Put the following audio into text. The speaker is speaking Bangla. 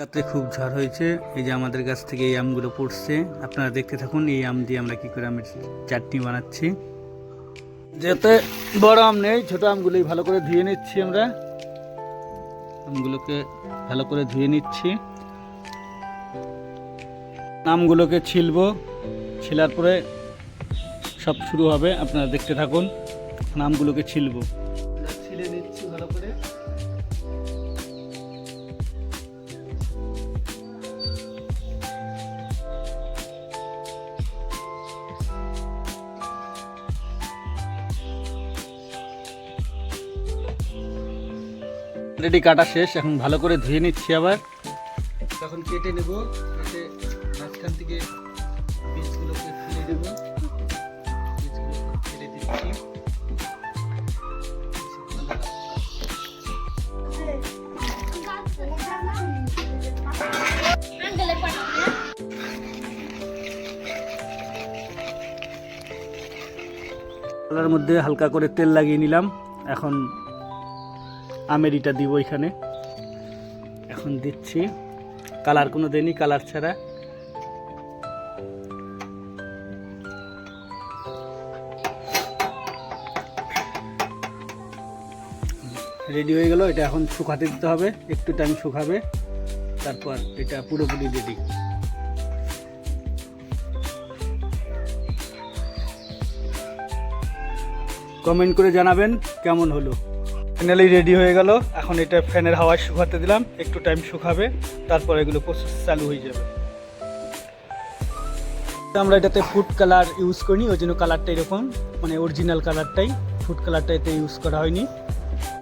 রাত্রে খুব ঝড় হয়েছে। এই যে আমাদের গাছ থেকে এই আমগুলো পড়ছে, আপনারা দেখতে থাকুন। এই আম দিয়ে আমরা কি করে আমের চাটনি বানাচ্ছি। যাতে বড় আম নেই, ছোট আমগুলোই ভালো করে ধুয়ে নিচ্ছি। আমরা আমগুলোকে ভালো করে ধুয়ে নিচ্ছি। আমগুলোকে ছিলবো, ছিলার পরে সব শুরু হবে। আপনারা দেখতে থাকুন। আমগুলোকে ছিলবো, ছিলে নিচ্ছি ভালো করে। অলরেডি কাটা শেষ, এখন ভালো করে ধুয়ে নিচ্ছি। আবার তখন কেটে নেব, কেটে মাঝখান থেকে বীজগুলোকে ফেলে দেব। বীজগুলোকে ফেলে দিচ্ছি। কলার মধ্যে হালকা করে তেল লাগিয়ে নিলাম। এখন আমের ইটা দিব এখানে। এখন দিচ্ছি, কালার কোনো দেয়নি, কালার ছাড়া। রেডি হয়ে গেল। এটা এখন শুকাতে দিতে হবে, একটু টাইম শুকাবে, তারপর এটা পুরোপুরি রেডি। কমেন্ট করে জানাবেন কেমন হলো। ফাইনালি রেডি হয়ে গেল। এখন এটা ফ্যানের হাওয়ায় শুকাতে দিলাম, একটু টাইম শুকাবে, তারপর এগুলো প্রসেস চালু হয়ে যাবে। আমরা এটাতে ফুড কালার ইউজ করিনি, ওই জন্য কালারটা এরকম, মানে অরিজিনাল কালারটাই, ফুড কালারটা এতে ইউজ করা হয়নি।